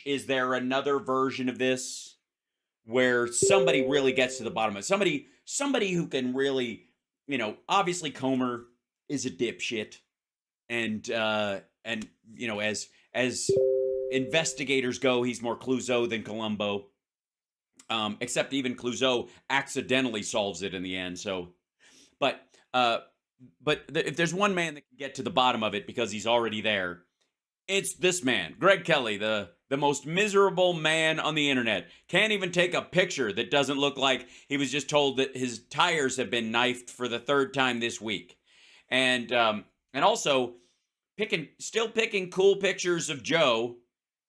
Is there another version of this where somebody really gets to the bottom of it? Somebody who can really, obviously Comer is a dipshit, and as investigators go, he's more Clouseau than Columbo. Except even Clouseau accidentally solves it in the end. So, but if there's one man that can get to the bottom of it because he's already there, it's this man, Greg Kelly, the most miserable man on the internet. Can't even take a picture that doesn't look like he was just told that his tires have been knifed for the third time this week, and also still picking cool pictures of Joe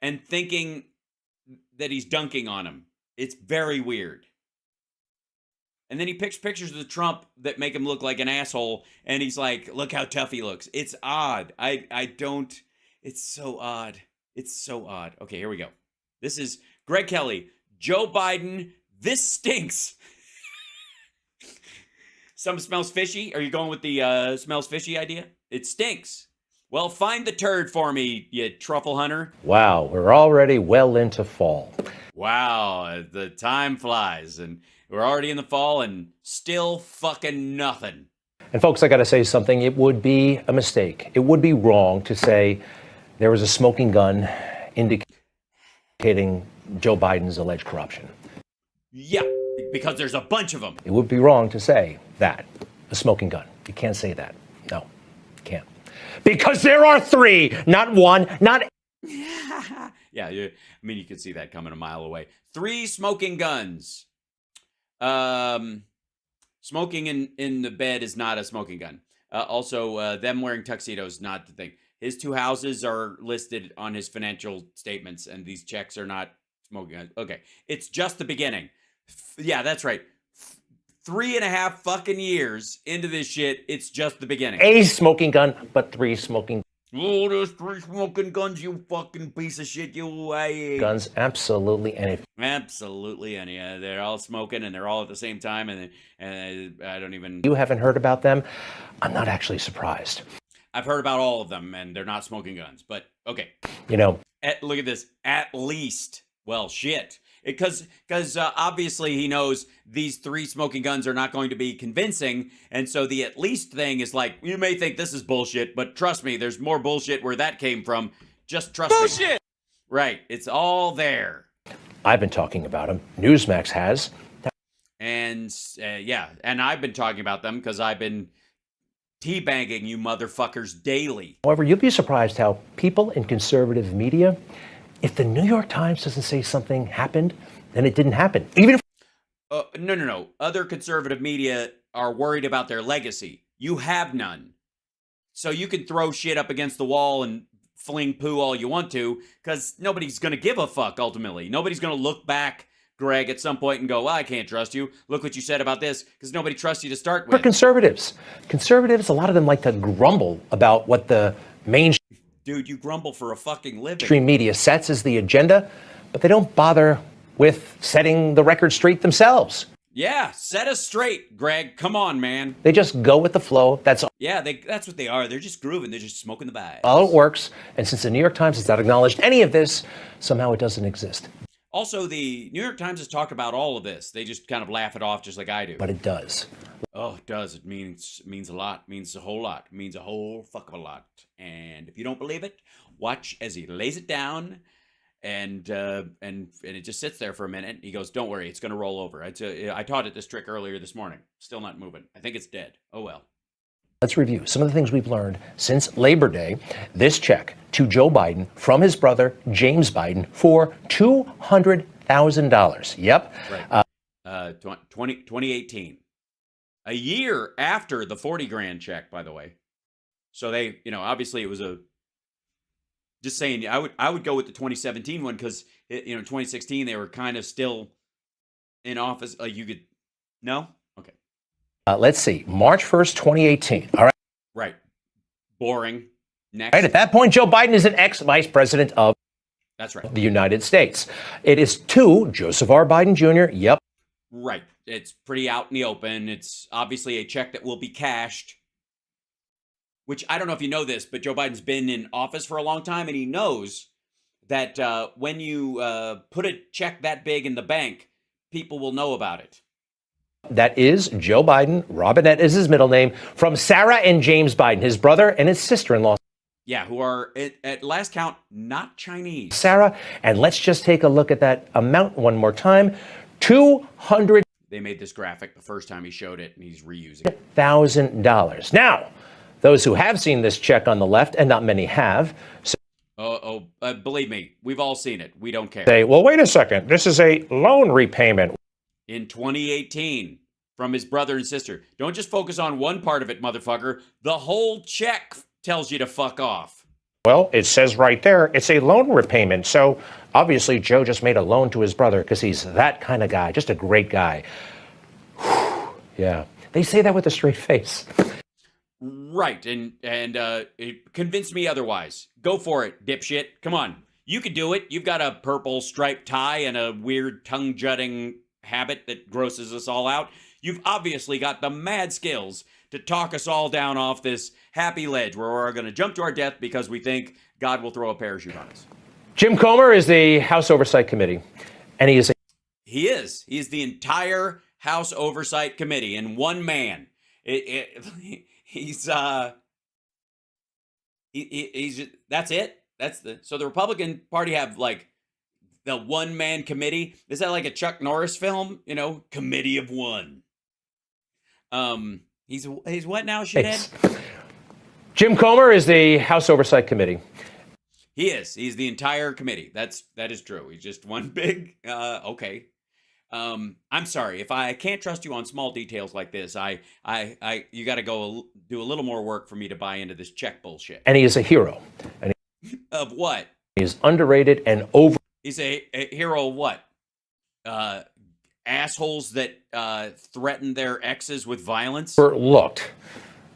and thinking that he's dunking on him. It's very weird. And then he picks pictures of Trump that make him look like an asshole, and he's like, look how tough he looks. It's odd. It's so odd. It's so odd. Okay, here we go. This is Greg Kelly. Joe Biden, this stinks. Some smells fishy. Are you going with the smells fishy idea? It stinks. Well, find the turd for me, you truffle hunter. Wow, we're already well into fall. Wow, the time flies, and we're already in the fall and still fucking nothing. And folks, I got to say something. It would be a mistake. It would be wrong to say there was a smoking gun indicating Joe Biden's alleged corruption. Yeah, because there's a bunch of them. It would be wrong to say that, a smoking gun. You can't say that. No, you can't. Because there are three, not one, not... Yeah, I mean, you could see that coming a mile away. 3 smoking guns. Smoking in the bed is not a smoking gun. Also, them wearing tuxedos, not the thing. His 2 houses are listed on his financial statements, and these checks are not smoking guns. Okay, it's just the beginning. Yeah, that's right. 3.5 fucking years into this shit, it's just the beginning. A smoking gun, but 3 smoking... Oh, there's 3 smoking guns, you fucking piece of shit, you... Guns, absolutely, and if... Absolutely, and yeah, they're all smoking, and they're all at the same time, and I don't even... You haven't heard about them? I'm not actually surprised. I've heard about all of them, and they're not smoking guns, but okay. Look at this, at least. Well, shit. Because obviously he knows these 3 smoking guns are not going to be convincing, and so the at least thing is like, you may think this is bullshit, but trust me, there's more bullshit where that came from. Just trust me. Bullshit! Right, it's all there. I've been talking about them. Newsmax has. And, yeah, and I've been talking about them because I've been teabagging you motherfuckers daily. However, you'll be surprised how people in conservative media... If the New York Times doesn't say something happened, then it didn't happen. Even if... No. Other conservative media are worried about their legacy. You have none. So you can throw shit up against the wall and fling poo all you want to, because nobody's going to give a fuck, ultimately. Nobody's going to look back, Greg, at some point and go, well, I can't trust you. Look what you said about this, because nobody trusts you to start with. For conservatives, a lot of them like to grumble about what the mainstream... Dude, you grumble for a fucking living. Mainstream media sets as the agenda, but they don't bother with setting the record straight themselves. Yeah, set us straight, Greg. Come on, man. They just go with the flow. That's all. Yeah, that's what they are. They're just grooving. They're just smoking the vibes. All it works. And since the New York Times has not acknowledged any of this, somehow it doesn't exist. Also, the New York Times has talked about all of this. They just kind of laugh it off just like I do. But it does. Oh, it does. It means a lot. It means a whole lot. It means a whole fuck of a lot. And if you don't believe it, watch as he lays it down, and it just sits there for a minute. He goes, "Don't worry, it's going to roll over." I taught it this trick earlier this morning. Still not moving. I think it's dead. Oh well. Let's review some of the things we've learned since Labor Day. This check to Joe Biden from his brother James Biden for $200,000. Yep. Right. 2018. A year after the 40 grand check, by the way. So they, obviously it was just saying, I would go with the 2017 one because, 2016, they were kind of still in office. You could, no? Okay. Let's see. March 1st, 2018. All right. Right. Boring. Next. Right. At that point, Joe Biden is an ex-vice president of That's right. the United States. It is to Joseph R. Biden Jr. Yep. Right. It's pretty out in the open. It's obviously a check that will be cashed, which I don't know if you know this, but Joe Biden's been in office for a long time, and he knows that when you put a check that big in the bank, people will know about it. That is Joe Biden. Robinette is his middle name. From Sarah and James Biden, his brother and his sister-in-law. Yeah, who are, at last count, not Chinese. Sarah, and let's just take a look at that amount one more time. 200. They made this graphic the first time he showed it, and he's reusing it. $1,000. Now, those who have seen this check on the left, and not many have, believe me, we've all seen it. We don't care. say, well, wait a second. This is a loan repayment. In 2018, from his brother and sister. Don't just focus on one part of it, motherfucker. The whole check tells you to fuck off. Well, it says right there, it's a loan repayment. So obviously Joe just made a loan to his brother because he's that kind of guy, just a great guy. Yeah, they say that with a straight face. Right, and it convinced me otherwise. Go for it, dipshit. Come on, you can do it. You've got a purple striped tie and a weird tongue-jutting habit that grosses us all out. You've obviously got the mad skills to talk us all down off this happy ledge where we're going to jump to our death because we think God will throw a parachute on us. Jim Comer is the House Oversight Committee, and he is He's the entire House Oversight Committee in one man. He's that's it. So the Republican Party have like the one man committee. Is that like a Chuck Norris film? You know, Committee of One. He's what now, shithead? Jim Comer is the House Oversight Committee. He's the entire committee. That is true. He's just one big okay. I'm sorry if I can't trust you on small details like this. You got to go do a little more work for me to buy into this check bullshit. And he is a hero. And of what? He's underrated and over. He's a hero of what? Assholes that threaten their exes with violence? Overlooked.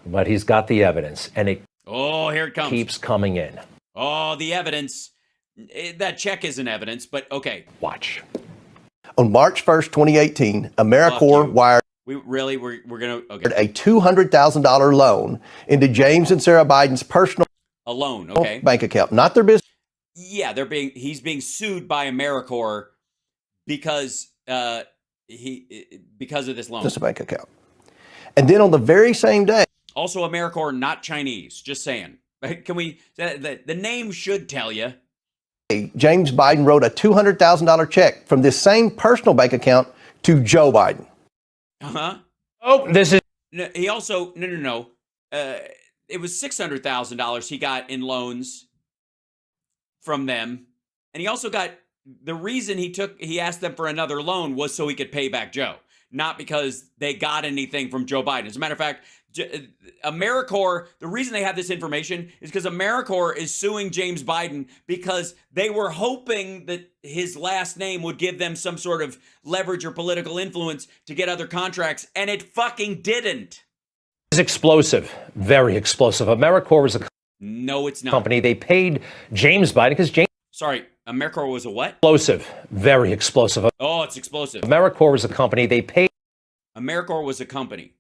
But he's got the evidence, and it here it comes. Keeps coming in. Oh, the evidence. That check isn't evidence, but okay. Watch. On March 1st, 2018, AmeriCorps wired we're gonna a $200,000 loan into James and Sarah Biden's personal bank account, not their business. Yeah, he's being sued by AmeriCorps because of this loan. Just a bank account. And then on the very same day, also AmeriCorps, not Chinese. Just saying. Can we? The name should tell you. James Biden wrote a $200,000 check from this same personal bank account to Joe Biden. Oh, this is. No, he also no. It was $600,000 he got in loans from them, and he also got the reason he asked them for another loan was so he could pay back Joe, not because they got anything from Joe Biden. As a matter of fact, AmeriCorps, the reason they have this information is because AmeriCorps is suing James Biden because they were hoping that his last name would give them some sort of leverage or political influence to get other contracts, and it fucking didn't. It's explosive, very explosive. AmeriCorps was a no, it's not. company. They paid James Biden because James. Sorry, AmeriCorps was a what? Explosive, very explosive. Oh, it's explosive. AmeriCorps was a company. They paid. AmeriCorps was a company.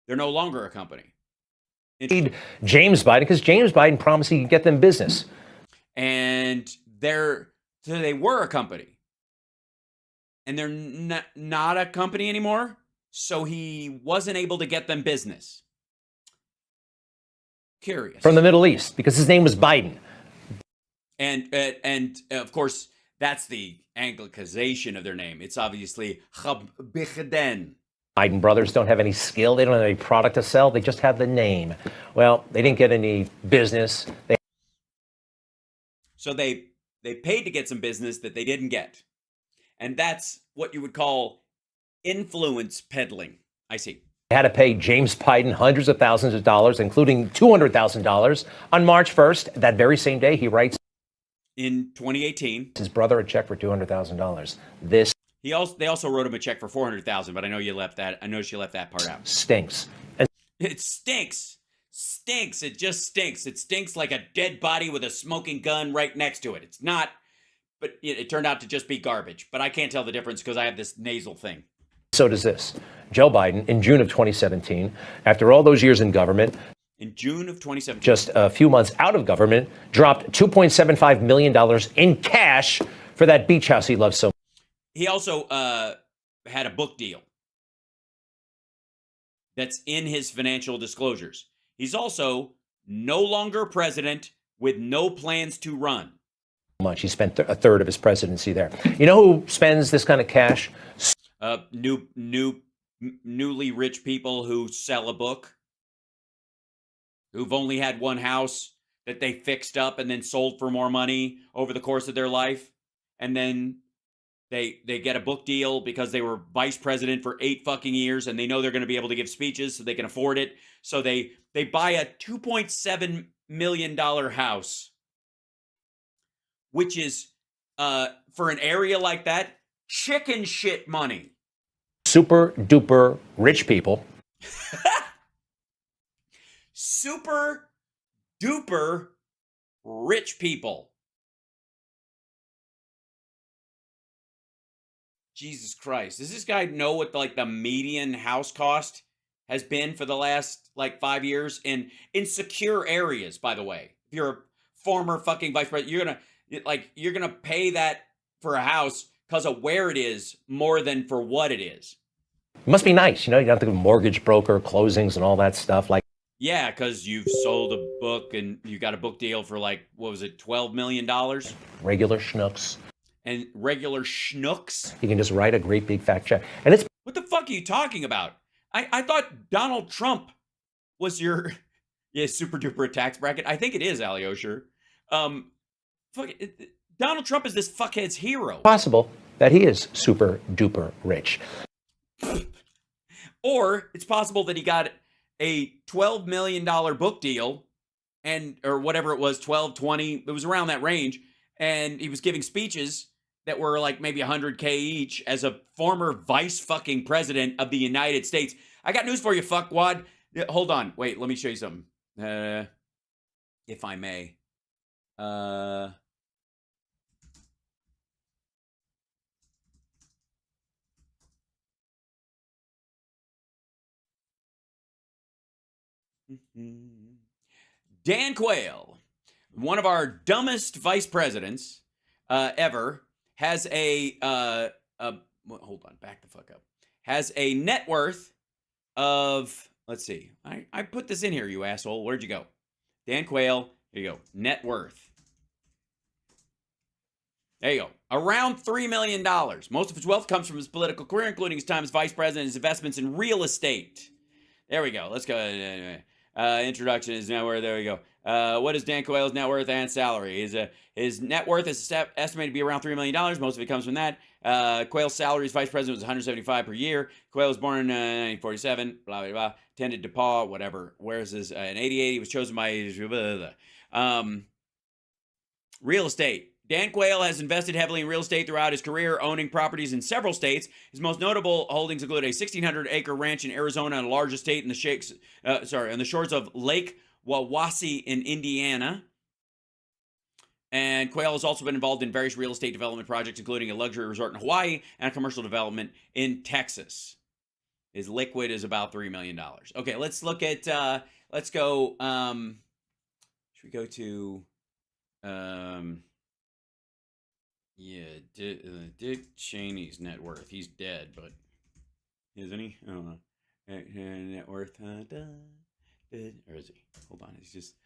They're no longer a company. Paid James Biden because James Biden promised he could get them business. And they were a company. And they're not a company anymore. So he wasn't able to get them business. Curious. From the Middle East because his name was Biden. And of course, that's the Anglicization of their name. It's obviously Chabbichden. Biden brothers don't have any skill. They don't have any product to sell. They just have the name. Well, they didn't get any business. So they paid to get some business that they didn't get. And that's what you would call influence peddling. I see. They had to pay James Biden hundreds of thousands of dollars, including $200,000. On March 1st, that very same day, he writes in 2018 his brother a check for $200,000. They also wrote him a check for $400,000, but I know you left that. I noticed you left that part out. Stinks. It stinks. Stinks. It just stinks. It stinks like a dead body with a smoking gun right next to it. It's not, but it turned out to just be garbage. But I can't tell the difference because I have this nasal thing. So does this. Joe Biden, in June of 2017, after all those years in government. in June of 2017. Just a few months out of government, dropped $2.75 million in cash for that beach house he loves so much. He also had a book deal that's in his financial disclosures. He's also no longer president with no plans to run. He spent a third of his presidency there. You know who spends this kind of cash? Newly rich people who sell a book, who've only had one house that they fixed up and then sold for more money over the course of their life. And then they get a book deal because they were vice president for 8 fucking years and they know they're going to be able to give speeches so they can afford it. So they buy a $2.7 million house, which is, for an area like that, chicken shit money. Super duper rich people. Super duper rich people. Jesus Christ. Does this guy know what the median house cost has been for the last 5 years in secure areas, by the way? If you're a former fucking vice president, you're gonna pay that for a house because of where it is more than for what it is. It must be nice, you don't have to go mortgage broker, closings and all that stuff. Yeah, because you've sold a book and you got a book deal for what was it, $12 million? Regular schnooks. And regular schnooks? You can just write a great big fat check. And it's... What the fuck are you talking about? I thought Donald Trump was your super duper tax bracket. I think it is, Alyosher. Donald Trump is this fuckhead's hero. Possible that he is super duper rich. Or it's possible that he got a $12 million book deal or whatever it was, 12, 20, it was around that range. And he was giving speeches that were maybe 100K each as a former vice fucking president of the United States. I got news for you, fuckwad. Hold on. Wait, let me show you something. If I may. Dan Quayle, one of our dumbest vice presidents ever, has hold on, back the fuck up. Has a net worth of, let's see, I put this in here, you asshole. Where'd you go? Dan Quayle, here you go. Net worth. There you go. Around $3 million. Most of his wealth comes from his political career, including his time as vice president and his investments in real estate. There we go. Let's go. Introduction is net worth. There we go. What is Dan Quayle's net worth and salary? His net worth is estimated to be around $3 million. Most of it comes from that. Quayle's salary as vice president was $175 per year. Quayle was born in 1947. Blah blah blah. Attended DePaul. Whatever. Where is this? In '88, he was chosen by real estate. Dan Quayle has invested heavily in real estate throughout his career, owning properties in several states. His most notable holdings include a 1,600-acre ranch in Arizona and a large estate in on the shores of Lake Wawasee in Indiana. And Quayle has also been involved in various real estate development projects, including a luxury resort in Hawaii and a commercial development in Texas. His liquid is about $3 million. Okay, let's look at, let's go, should we go to, yeah, Dick Cheney's net worth. He's dead, but isn't he? I don't know. Net worth. Or is he? Hold on. He's just.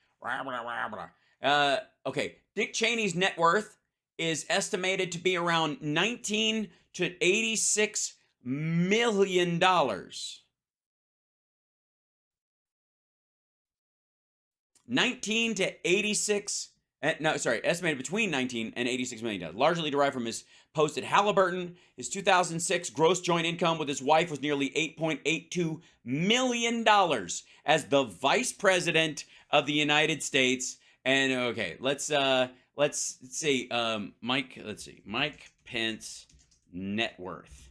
Okay. Dick Cheney's net worth is estimated to be around $19 to $86 million. Estimated between $19 and $86 million, largely derived from his post at Halliburton. His 2006 gross joint income with his wife was nearly $8.82 million as the vice president of the United States. And okay, let's see, Mike Pence net worth.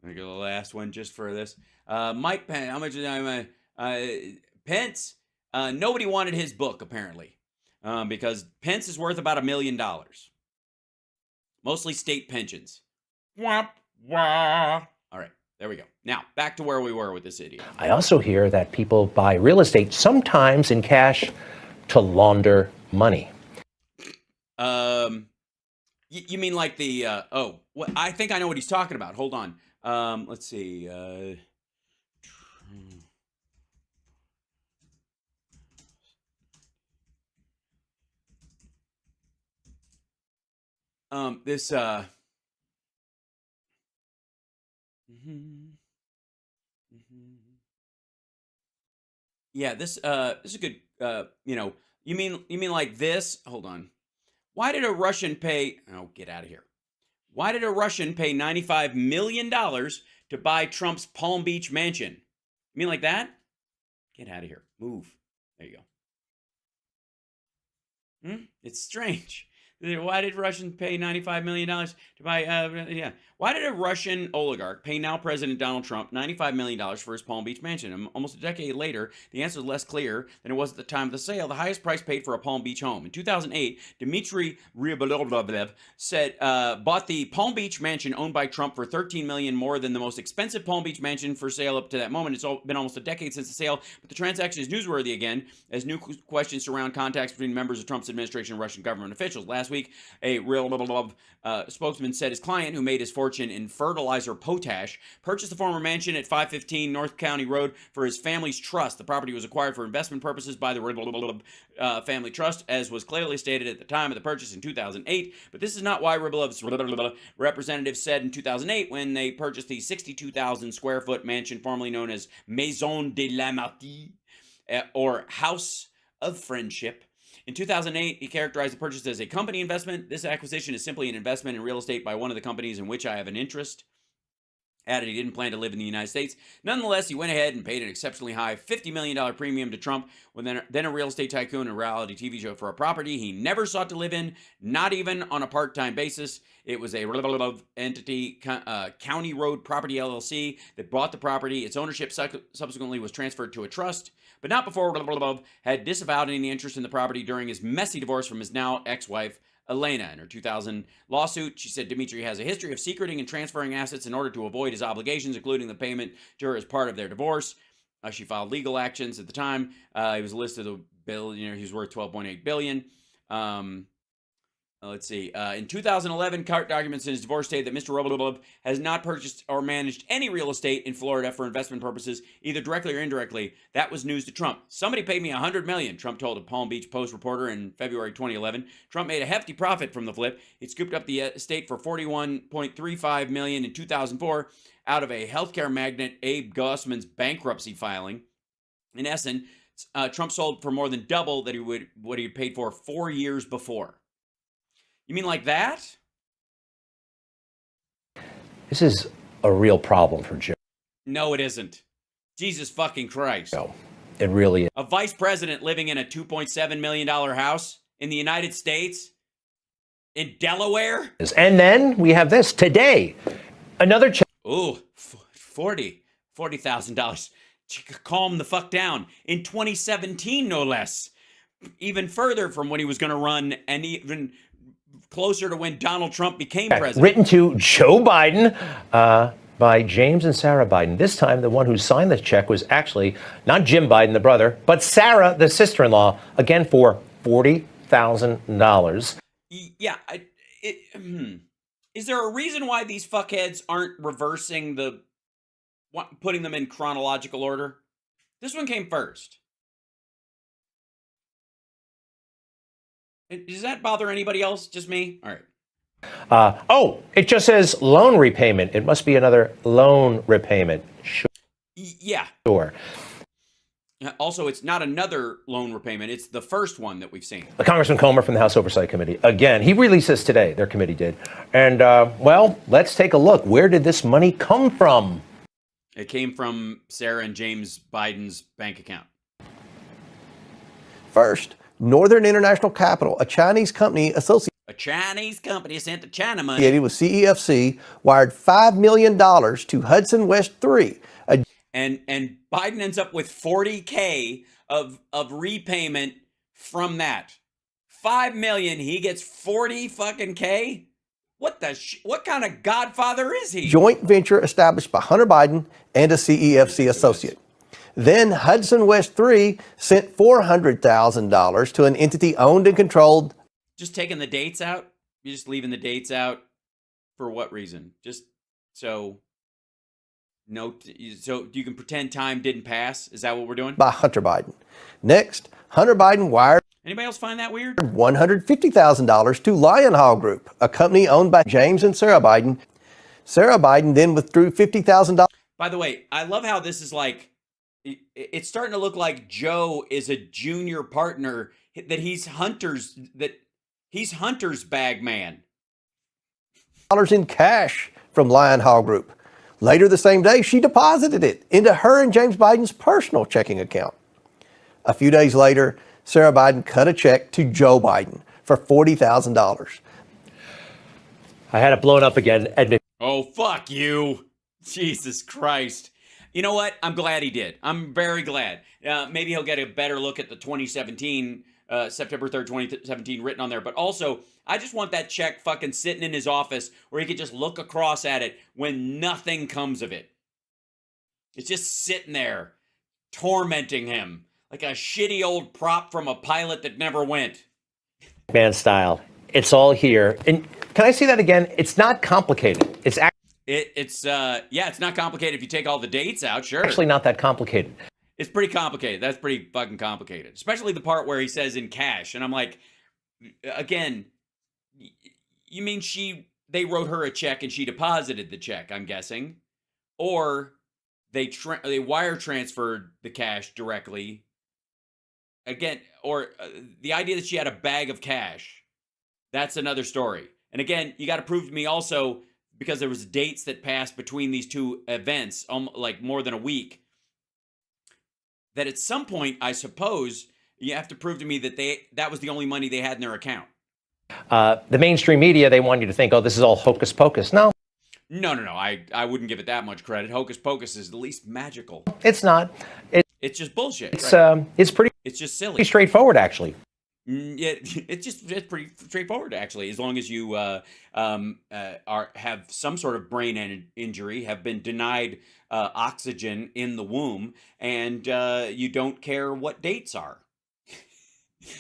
I'm gonna go the last one just for this. Mike Pence, how much is Pence? Nobody wanted his book apparently. Because Pence is worth about $1 million. Mostly state pensions. Wah, wah. All right. There we go. Now, back to where we were with this idiot. I also hear that people buy real estate sometimes in cash to launder money. You mean like the, I think I know what he's talking about. Hold on. Let's see. Yeah, this is a good, you mean like this? Hold on. Why did a Russian pay, oh, get out of here. Why did a Russian pay $95 million to buy Trump's Palm Beach mansion? You mean like that? Get out of here. Move. There you go. It's strange. Why did Russians pay $95 million to buy, Why did a Russian oligarch pay now President Donald Trump $95 million for his Palm Beach mansion? Almost a decade later, the answer is less clear than it was at the time of the sale. The highest price paid for a Palm Beach home. In 2008, Dmitry Ryablovlev bought the Palm Beach mansion owned by Trump for $13 million more than the most expensive Palm Beach mansion for sale up to that moment. It's been almost a decade since the sale, but the transaction is newsworthy again as new questions surround contacts between members of Trump's administration and Russian government officials. Last week, a Ryablovlev spokesman said his client, who made his fortune in fertilizer potash, purchased the former mansion at 515 North County Road for his family's trust. The property was acquired for investment purposes by the Ryablovlev family trust, as was clearly stated at the time of the purchase in 2008. But this is not why Ryablev's representative said in 2008, when they purchased the 62,000 square foot mansion formerly known as Maison de l'Amitié, or House of Friendship. In 2008, he characterized the purchase as a company investment. This acquisition is simply an investment in real estate by one of the companies in which I have an interest. Added he didn't plan to live in the United States. Nonetheless, he went ahead and paid an exceptionally high $50 million premium to Trump, then a real estate tycoon and reality TV show, for a property he never sought to live in, not even on a part-time basis. It was a entity, County Road Property LLC, that bought the property. Its ownership subsequently was transferred to a trust, but not before had disavowed any interest in the property during his messy divorce from his now ex-wife, Elena. In her 2000 lawsuit, she said Dmitry has a history of secreting and transferring assets in order to avoid his obligations, including the payment to her as part of their divorce. She filed legal actions at the time. He was listed a billionaire. He was worth $12.8 billion. Let's see. In 2011, court documents in his divorce state that Mr. Ryablovlev has not purchased or managed any real estate in Florida for investment purposes, either directly or indirectly. That was news to Trump. Somebody paid me $100 million, Trump told a Palm Beach Post reporter in February 2011. Trump made a hefty profit from the flip. It scooped up the estate for $41.35 million in 2004 out of a healthcare magnate Abe Gossman's bankruptcy filing. In essence, Trump sold for more than double what he had paid for 4 years before. You mean like that? This is a real problem for Joe. No, it isn't. Jesus fucking Christ. No, it really is. A vice president living in a $2.7 million house in the United States? In Delaware? And then we have this today. Another check. Ooh, $40,000. Calm the fuck down. In 2017, no less. Even further from when he was going to run, and even closer to when Donald Trump became president. Written to Joe Biden by James and Sarah Biden. This time, the one who signed the check was actually not Jim Biden, the brother, but Sarah, the sister-in-law, again for $40,000. Yeah. Is there a reason why these fuckheads aren't reversing putting them in chronological order? This one came first. Does that bother anybody else? Just me? All right. It just says loan repayment. It must be another loan repayment. Yeah. Sure. Also, it's not another loan repayment. It's the first one that we've seen. Congressman Comer from the House Oversight Committee. Again, he released this today. Their committee did. And, let's take a look. Where did this money come from? It came from Sarah and James Biden's bank account. First, Northern International Capital, a Chinese company associated sent to China money with CEFC, wired $5 million to Hudson West 3. And Biden ends up with $40K of repayment from that. $5 million, he gets 40 fucking K? what kind of godfather is he? Joint venture established by Hunter Biden and a CEFC associate. Then Hudson West 3 sent $400,000 to an entity owned and controlled. Just taking the dates out? You're just leaving the dates out? For what reason? Just so you can pretend time didn't pass? Is that what we're doing? By Hunter Biden. Next, Hunter Biden wired. Anybody else find that weird? $150,000 to Lion Hall Group, a company owned by James and Sarah Biden. Sarah Biden then withdrew $50,000. By the way, I love how this is like, it's starting to look like Joe is a junior partner, that he's Hunter's bag man. In cash from Lion Hall Group. Later the same day, she deposited it into her and James Biden's personal checking account. A few days later, Sarah Biden cut a check to Joe Biden for $40,000. I had it blown up again. Oh, fuck you. Jesus Christ. You know what? I'm glad he did. I'm very glad. Maybe he'll get a better look at the 2017, September 3rd, 2017 written on there. But also, I just want that check fucking sitting in his office where he could just look across at it when nothing comes of it. It's just sitting there, tormenting him like a shitty old prop from a pilot that never went. Man style. It's all here. And can I say that again? It's not complicated. It's not complicated if you take all the dates out, sure. Actually not that complicated. It's pretty complicated. That's pretty fucking complicated. Especially the part where he says in cash. And I'm like, again, you mean they wrote her a check and she deposited the check, I'm guessing. Or they wire transferred the cash directly. Again, or the idea that she had a bag of cash. That's another story. And again, you got to prove to me also, because there was dates that passed between these two events, like more than a week, that at some point, I suppose, you have to prove to me that that was the only money they had in their account. The mainstream media, they want you to think, oh, this is all hocus pocus. No. No. I wouldn't give it that much credit. Hocus pocus is the least magical. It's not. It's just bullshit. It's right? It's just silly. Pretty straightforward, actually. Yeah, it's pretty straightforward, actually. As long as you have some sort of brain injury, have been denied oxygen in the womb, and you don't care what dates are.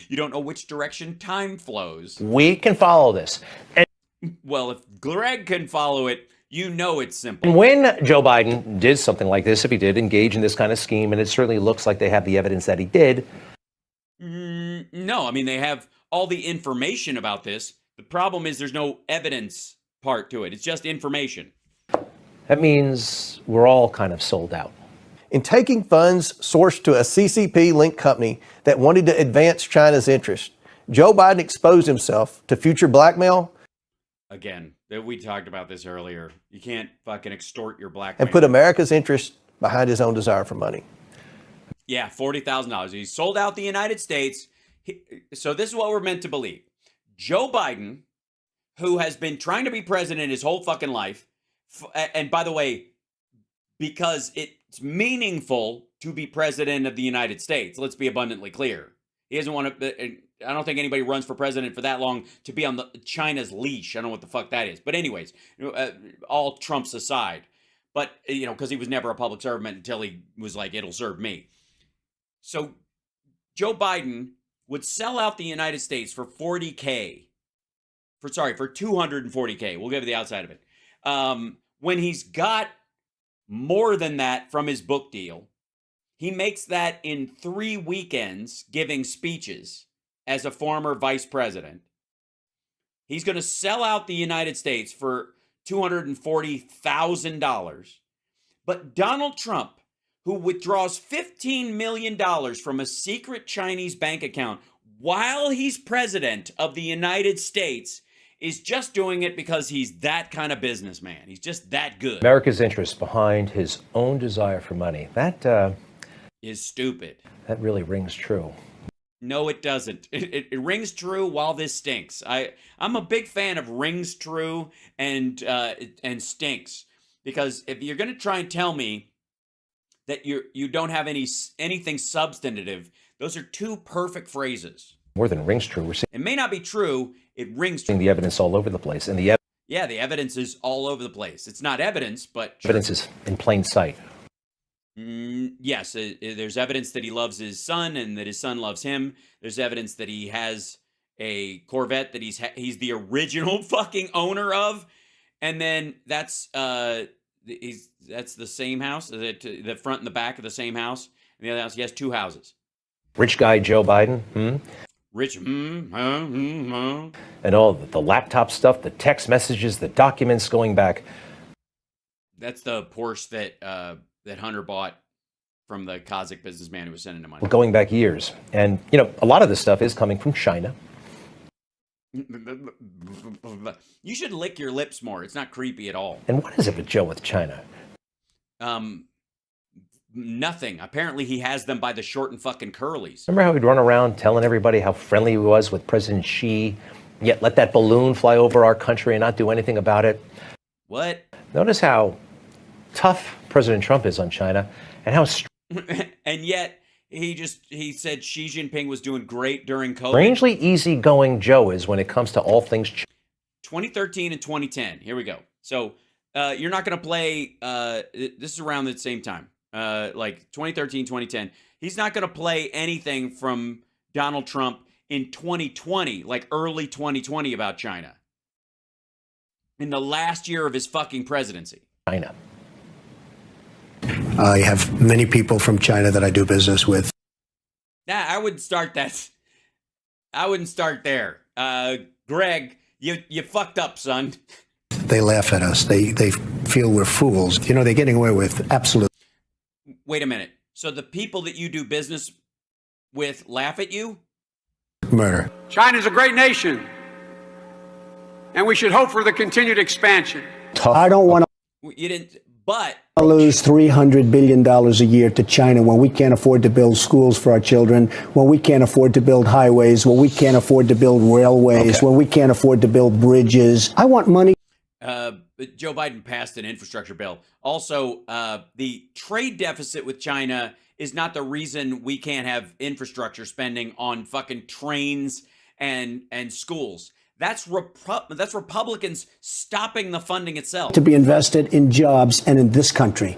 You don't know which direction time flows. We can follow this. Well, if Greg can follow it, you know it's simple. And when Joe Biden did something like this, if he did engage in this kind of scheme, and it certainly looks like they have the evidence that he did. No, I mean, they have all the information about this. The problem is there's no evidence part to it. It's just information. That means we're all kind of sold out. In taking funds sourced to a CCP-linked company that wanted to advance China's interest, Joe Biden exposed himself to future blackmail. Again, we talked about this earlier. You can't fucking extort your blackmail. And put America's interest behind his own desire for money. Yeah, $40,000. He sold out the United States. So this is what we're meant to believe. Joe Biden, who has been trying to be president his whole fucking life, and by the way, because it's meaningful to be president of the United States, let's be abundantly clear. He doesn't want to, I don't think anybody runs for president for that long to be on China's leash. I don't know what the fuck that is. But anyways, all Trump's aside. But, because he was never a public servant until he was like, it'll serve me. So Joe Biden would sell out the United States for $40K. For 240K. We'll give it the outside of it. When he's got more than that from his book deal, he makes that in 3 weekends giving speeches as a former vice president. He's going to sell out the United States for $240,000. But Donald Trump, who withdraws $15 million from a secret Chinese bank account while he's president of the United States, is just doing it because he's that kind of businessman. He's just that good. America's interest behind his own desire for money. That is stupid. That really rings true. No, it doesn't. It rings true while this stinks. I'm a big fan of rings true and stinks, because if you're going to try and tell me that you don't have anything substantive, those are two perfect phrases. More than rings true. We're seeing it may not be true. It rings true. The evidence all over the place, and Yeah, the evidence is all over the place. It's not evidence, but sure. Evidence is in plain sight. Yes, there's evidence that he loves his son and that his son loves him. There's evidence that he has a Corvette that he's the original fucking owner of, and then that's the same house, the front and the back of the same house. And the other house, he has two houses. Rich guy Joe Biden. Rich, And all the laptop stuff, the text messages, the documents going back. That's the Porsche that Hunter bought from the Kazakh businessman who was sending him money. Going back years. And, a lot of this stuff is coming from China. You should lick your lips more. It's not creepy at all. And what is it with Joe with China? Nothing. Apparently he has them by the short and fucking curlies. Remember how he'd run around telling everybody how friendly he was with President Xi, yet let that balloon fly over our country and not do anything about it? What? Notice how tough President Trump is on China and how and yet he said Xi Jinping was doing great during COVID. strangely easygoing Joe is when it comes to all things 2013 and 2010. Here we go. So you're not going to play, this is around the same time, like 2013, 2010. He's not going to play anything from Donald Trump in 2020, like early 2020 about China. In the last year of his fucking presidency. China. I have many people from China that I do business with. Nah, I wouldn't start that. I wouldn't start there. Greg, you fucked up, son. They laugh at us. They feel we're fools. They're getting away with absolute. Wait a minute. So the people that you do business with laugh at you? Murder. China's a great nation, and we should hope for the continued expansion. I don't want You didn't, but to lose $300 billion a year to China when we can't afford to build schools for our children, when we can't afford to build highways, when we can't afford to build railways, when we can't afford to build bridges. I want money. Joe Biden passed an infrastructure bill. Also, the trade deficit with China is not the reason we can't have infrastructure spending on fucking trains and schools. That's Republicans stopping the funding itself. To be invested in jobs and in this country.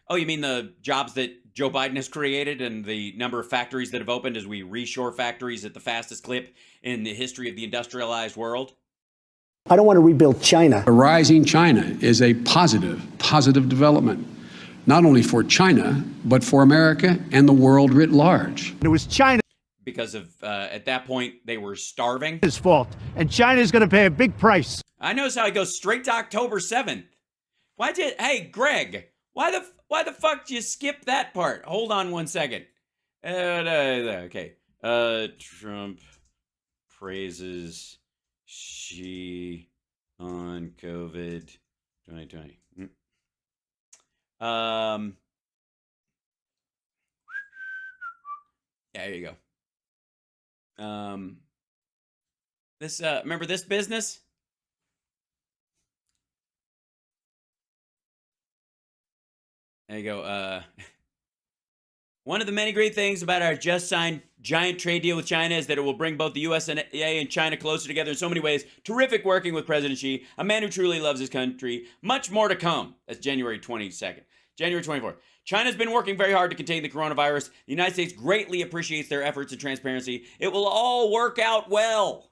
Oh, you mean the jobs that Joe Biden has created and the number of factories that have opened as we reshore factories at the fastest clip in the history of the industrialized world? I don't want to rebuild China. A rising China is a positive development, not only for China, but for America and the world writ large. It was China's Because of, at that point, they were starving. fault, and China's going to pay a big price. I notice how he goes straight to October 7th. Hey, Greg, why the fuck did you skip that part? Hold on one second. Okay. Trump praises Xi on COVID 2020. Yeah, there you go. This remember this business? There you go. One of the many great things about our just signed giant trade deal with China is that it will bring both the USA and China closer together in so many ways. Terrific working with President Xi, a man who truly loves his country. Much more to come. That's January 22nd. January 24th. China's been working very hard to contain the coronavirus. The United States greatly appreciates their efforts and transparency. It will all work out well.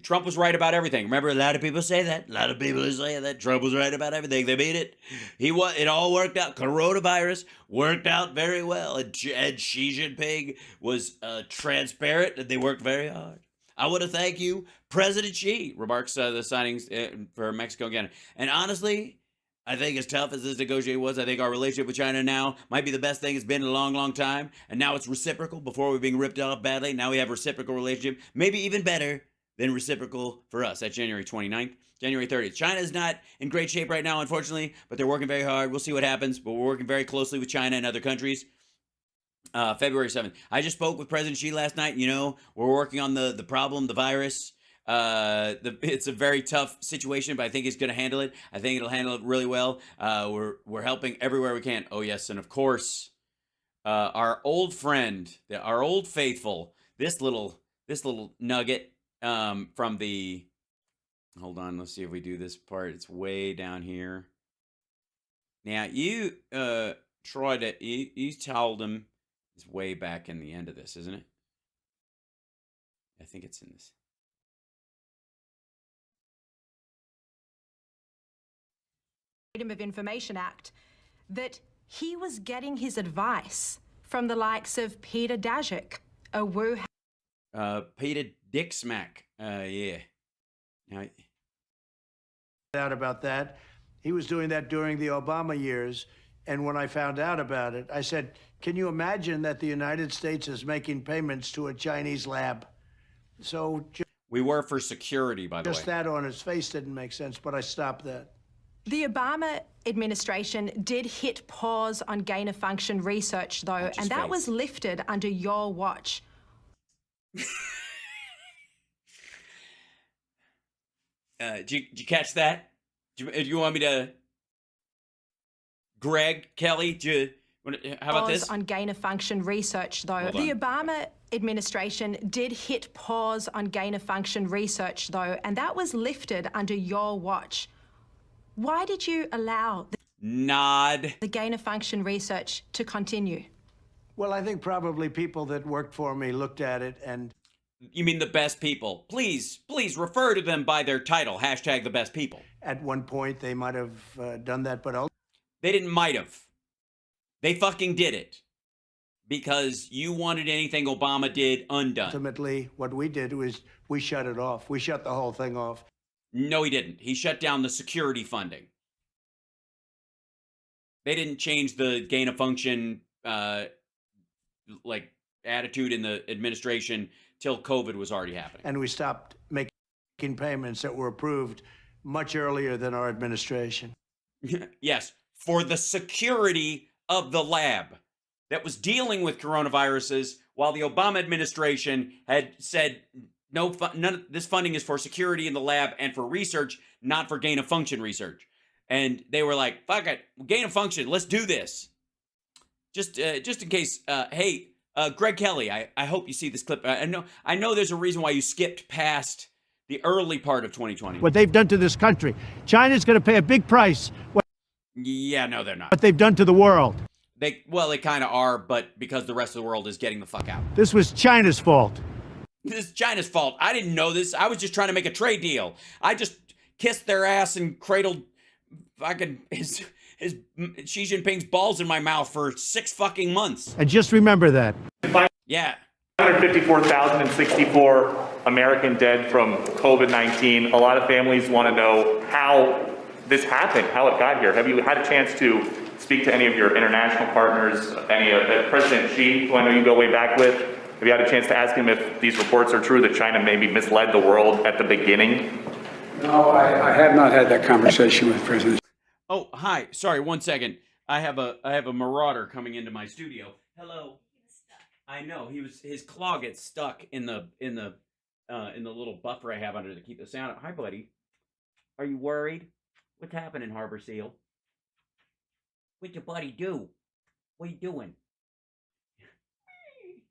Trump was right about everything. Remember, a lot of people say that. A lot of people say that Trump was right about everything. They made it. It all worked out. Coronavirus worked out very well. And Xi Jinping was transparent, and they worked very hard. I want to thank you, President Xi, remarks the signings for Mexico and Canada. And honestly, I think as tough as this negotiation was, I think our relationship with China now might be the best thing it's been in a long, long time. And now it's reciprocal. Before we were being ripped off badly, now we have a reciprocal relationship. Maybe even better than reciprocal for us. That's January 29th. January 30th. China is not in great shape right now, unfortunately, but they're working very hard. We'll see what happens, but we're working very closely with China and other countries. February 7th. I just spoke with President Xi last night. We're working on the problem, the virus. It's a very tough situation, but I think he's going to handle it. I think it'll handle it really well. We're helping everywhere we can. Oh yes, and of course, our old friend, our old faithful, this little nugget from the Hold on, let's see if we do this part. It's way down here. Now you Troy, that you told him it's way back in the end of this, isn't it? I think it's in this. Freedom of Information Act, that he was getting his advice from the likes of Peter Daszak, a Wuhan. Peter Dick Smack. Yeah. Now, Out about that. He was doing that during the Obama years. And when I found out about it, I said, can you imagine that the United States is making payments to a Chinese lab? So we were for security, by the way. just that on its face didn't make sense, but I stopped that. The Obama administration did hit pause on gain-of-function research, though, and that was lifted under your watch. Did you catch that? Do you want me to? Greg, Kelly, how about this? On gain-of-function research, though. The Obama administration did hit pause on gain-of-function research, though, and that was lifted under your watch. Why did you allow the gain-of-function research to continue? Well, I think probably people that worked for me looked at it and... You mean the best people? Please refer to them by their title. Hashtag the best people. At one point, they might have done that, but... They didn't might have. They fucking did it. Because you wanted anything Obama did undone. Ultimately, what we did was we shut it off. We shut the whole thing off. No, he didn't. He shut down the security funding. They didn't change the gain of function like attitude in the administration till COVID was already happening. And we stopped making payments that were approved much earlier than our administration. Yes, for the security of the lab that was dealing with coronaviruses, while the Obama administration had said none of this funding is for security in the lab and for research, not for gain of function research. And they were like, fuck it, gain of function, let's do this. Just in case, hey, Greg Kelly, I hope you see this clip. I know there's a reason why you skipped past the early part of 2020. What they've done to this country. China's going to pay a big price. Yeah, no, they're not. What they've done to the world. They kind of are, but because the rest of the world is getting the fuck out. This was China's fault. This is China's fault. I didn't know this. I was just trying to make a trade deal. I just kissed their ass and cradled fucking his Xi Jinping's balls in my mouth for 6 fucking months. And just remember that. Yeah. 554,064 American dead from COVID-19. A lot of families want to know how this happened, how it got here. Have you had a chance to speak to any of your international partners, any of President Xi, who I know you go way back with? Have you had a chance to ask him if these reports are true that China maybe misled the world at the beginning? No, I have not had that conversation with President. Oh, hi. Sorry, 1 second. I have a marauder coming into my studio. Hello. I know his claw gets stuck in the little buffer I have under to keep the sound out. Hi, buddy. Are you worried? What's happening, Harbor Seal? What'd your buddy do? What are you doing?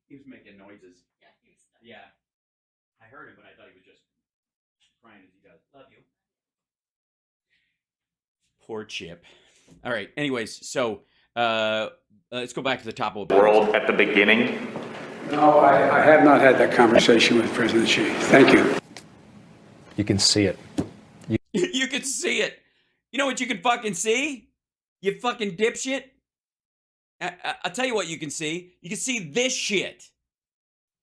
He was making noises. Yeah, he was stuck. Yeah. I heard him, but I thought he was just crying as he does. Love you. Poor Chip. All right. Anyways, so let's go back to the top of the world at the beginning. No, I have not had that conversation with President Xi. Thank you. You can see it. You can see it. You know what you can fucking see? You fucking dipshit. I'll tell you what you can see. You can see this shit.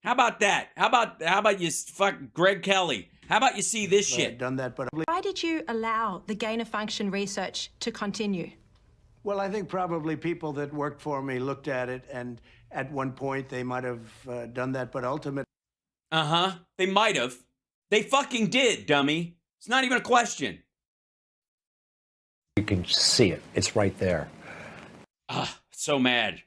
How about that? How about you fuck Greg Kelly? How about you see this shit? Done that, but Why did you allow the gain-of-function research to continue? well, I think probably people that worked for me looked at it, and at one point they might have done that, but ultimately. They might have. They fucking did, dummy. It's not even a question. You can see it. It's right there. So mad.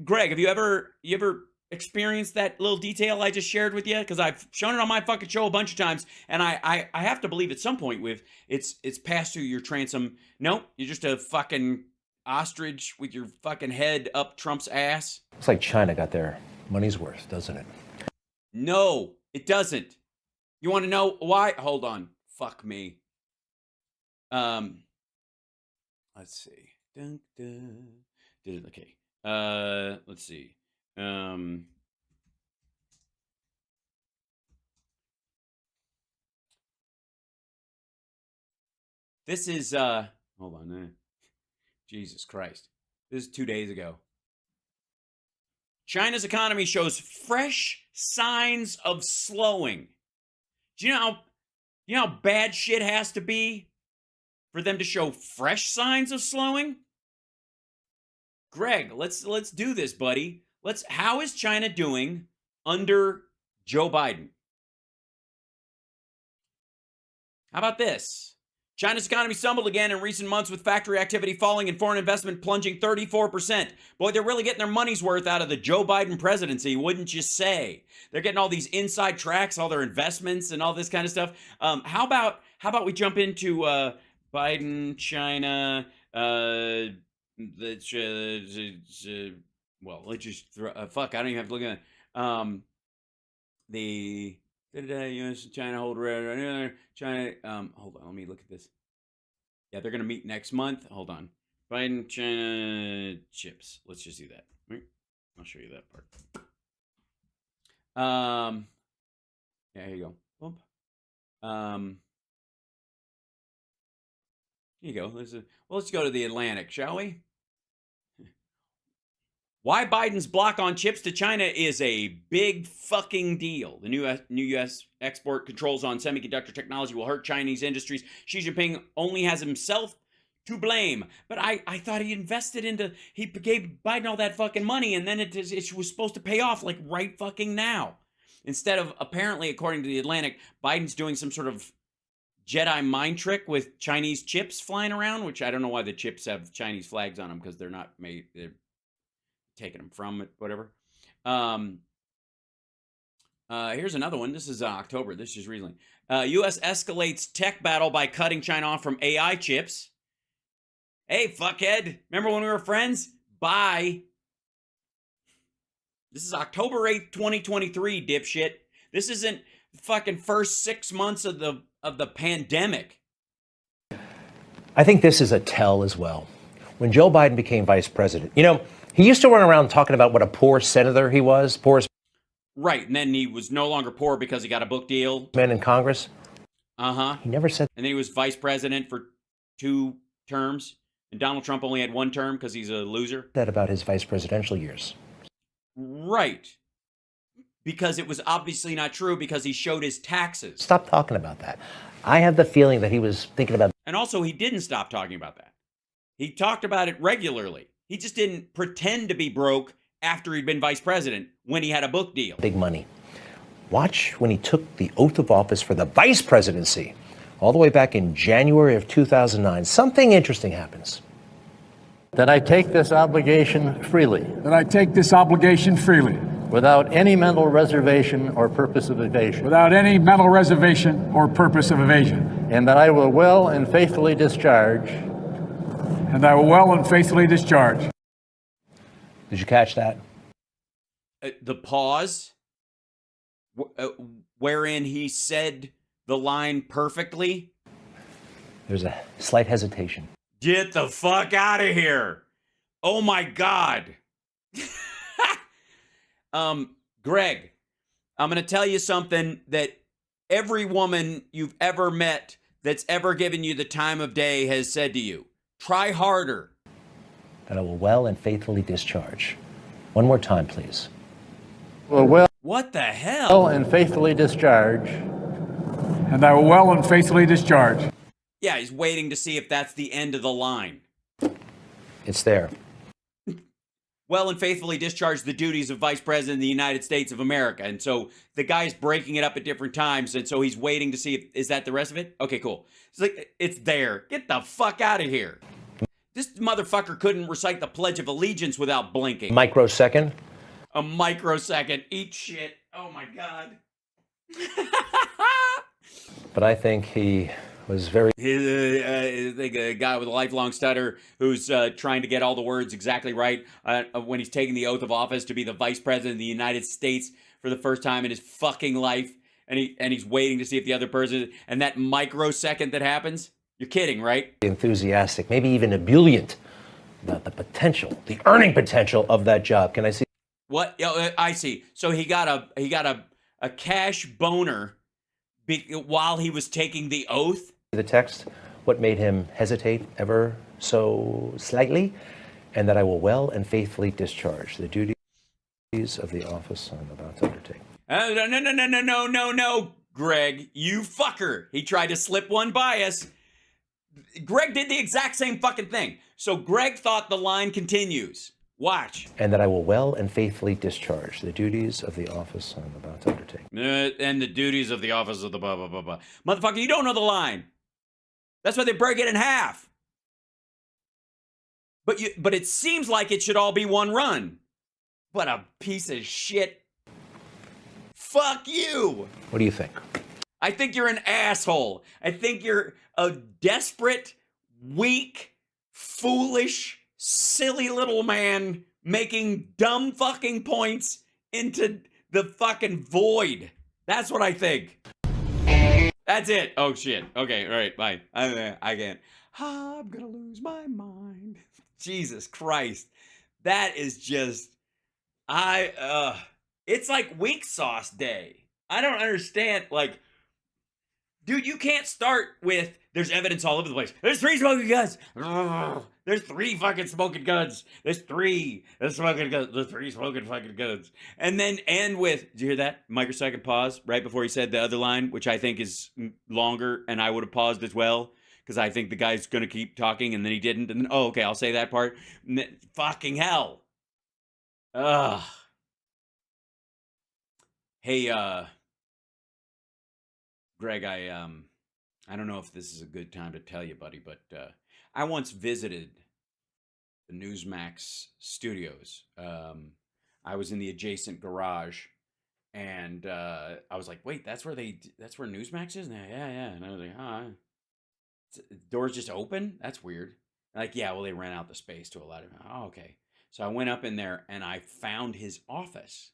Greg, have you ever experienced that little detail I just shared with you? Because I've shown it on my fucking show a bunch of times, and I have to believe at some point it's passed through your transom. Nope, you're just a fucking ostrich with your fucking head up Trump's ass. Looks like China got their money's worth, doesn't it? No, it doesn't. You want to know why? Hold on. Fuck me. Let's see. Dun, dun. Okay. Let's see. This is hold on. Jesus Christ. This is 2 days ago. China's economy shows fresh signs of slowing. Do you know how bad shit has to be for them to show fresh signs of slowing? Greg, let's do this, buddy. How is China doing under Joe Biden? How about this? China's economy stumbled again in recent months with factory activity falling and foreign investment plunging 34%. Boy, they're really getting their money's worth out of the Joe Biden presidency, wouldn't you say? They're getting all these inside tracks, all their investments and all this kind of stuff. How about we jump into Biden, China, well, let's just throw, fuck, I don't even have to look at it. The U.S. and China hold China. Hold on, let me look at this. Yeah, they're gonna meet next month. Hold on, Biden, China chips. Let's just do that. I'll show you that part. Yeah, here you go. Bump. Here you go. Let's go to the Atlantic, shall we? Why Biden's block on chips to China is a big fucking deal. The new U.S. export controls on semiconductor technology will hurt Chinese industries. Xi Jinping only has himself to blame. But I thought he gave Biden all that fucking money, and then it was supposed to pay off like right fucking now. Instead of, apparently, according to the Atlantic, Biden's doing some sort of Jedi mind trick with Chinese chips flying around, which I don't know why the chips have Chinese flags on them, because they're not made... They're taking them from it, whatever. Here's another one. This is October. This is recently. U.S. escalates tech battle by cutting China off from AI chips. Hey, fuckhead. Remember when we were friends? Bye. This is October 8th, 2023, dipshit. This isn't fucking first 6 months of the pandemic. I think this is a tell as well. When Joe Biden became vice president, he used to run around talking about what a poor senator he was, poorest right, and then he was no longer poor because he got a book deal. Man in Congress. Uh-huh. He never said... And then he was vice president for 2 terms, and Donald Trump only had 1 term because he's a loser. ...that about his vice presidential years. Right. Because it was obviously not true because he showed his taxes. Stop talking about that. I have the feeling that he was thinking about... And also, he didn't stop talking about that. He talked about it regularly. He just didn't pretend to be broke after he'd been vice president when he had a book deal. Big money. Watch when he took the oath of office for the vice presidency, all the way back in January of 2009. Something interesting happens. That I take this obligation freely. That I take this obligation freely. Without any mental reservation or purpose of evasion. Without any mental reservation or purpose of evasion. And that I will well and faithfully discharge. And I will well and faithfully discharge. Did you catch that? The pause, wherein he said the line perfectly. There's a slight hesitation. Get the fuck out of here. Oh my God. Greg, I'm going to tell you something that every woman you've ever met that's ever given you the time of day has said to you. Try harder. That I will well and faithfully discharge. One more time, please. Well, what the hell? Well and faithfully discharge. And I will well and faithfully discharge. Yeah, he's waiting to see if that's the end of the line. It's there. Well and faithfully discharge the duties of Vice President of the United States of America. And so the guy's breaking it up at different times, and so he's waiting to see if, is that the rest of it? Okay, cool. It's like, it's there. Get the fuck out of here. This motherfucker couldn't recite the Pledge of Allegiance without blinking. Microsecond. A microsecond. Eat shit. Oh my God. But I think he was very... a guy with a lifelong stutter who's trying to get all the words exactly right when he's taking the oath of office to be the Vice President of the United States for the first time in his fucking life. and he's waiting to see if the other person, and that microsecond that happens, you're kidding, right? Enthusiastic, maybe even ebullient about the potential, the earning potential of that job. Can I see? What? I see. So he got a cash boner while he was taking the oath. The text, what made him hesitate ever so slightly, and that I will well and faithfully discharge the duties of the office I'm about to undertake. No, Greg, you fucker. He tried to slip one by us. Greg did the exact same fucking thing. So Greg thought the line continues. Watch. And that I will well and faithfully discharge the duties of the office I'm about to undertake. And the duties of the office of the blah, blah, blah, blah. Motherfucker, you don't know the line. That's why they break it in half. But it seems like it should all be one run. What a piece of shit. Fuck you. What do you think? I think you're an asshole. I think you're a desperate, weak, foolish, silly little man making dumb fucking points into the fucking void. That's what I think. That's it. Oh shit. Okay, all right, bye. I can't. I'm gonna lose my mind. Jesus Christ. That is just it's like weak sauce day. I don't understand. Like, dude, you can't start with there's evidence all over the place. There's 3 smoking guns. There's 3 fucking smoking guns. There's 3 smoking guns. There's 3 smoking fucking guns. And then end with, did you hear that? Microsecond pause right before he said the other line, which I think is longer, and I would have paused as well, because I think the guy's going to keep talking, and then he didn't. And then, oh, okay, I'll say that part. Fucking hell. Ugh. Hey, Greg, I don't know if this is a good time to tell you, buddy, but I once visited the Newsmax studios. I was in the adjacent garage, and I was like, "Wait, that's where Newsmax is?" Yeah. And I was like, "Huh, the doors just open? That's weird." Like, yeah, well, they rent out the space to a lot of. Oh, okay. So I went up in there and I found his office.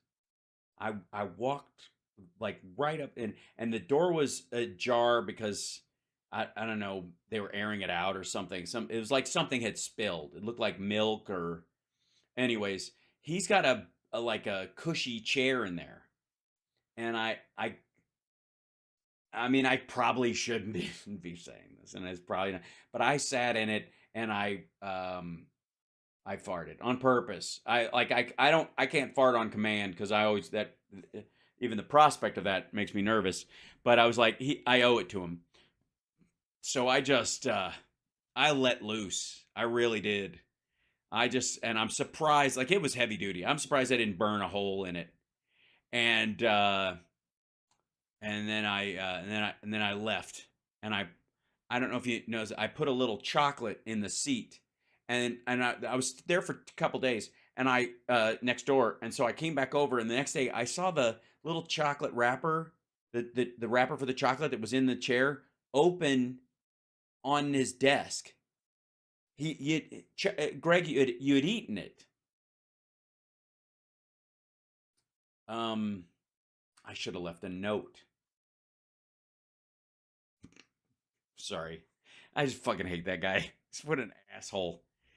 I walked like right up in, and the door was ajar because I don't know, they were airing it out or something. It was like something had spilled. It looked like milk or, anyways. He's got a like a cushy chair in there, and I mean, I probably shouldn't even be saying this, and it's probably not, but I sat in it and I farted on purpose. I can't fart on command because I always even the prospect of that makes me nervous. But I was like, I owe it to him. So I just I let loose. I really did. And I'm surprised. Like, it was heavy duty. I'm surprised I didn't burn a hole in it. And then I left. And I don't know if you know, I put a little chocolate in the seat. And I was there for a couple days, and I next door, and so I came back over, and the next day I saw the little chocolate wrapper, the wrapper for the chocolate that was in the chair, open on his desk. Greg, you had eaten it. I should have left a note. Sorry, I just fucking hate that guy. What an asshole.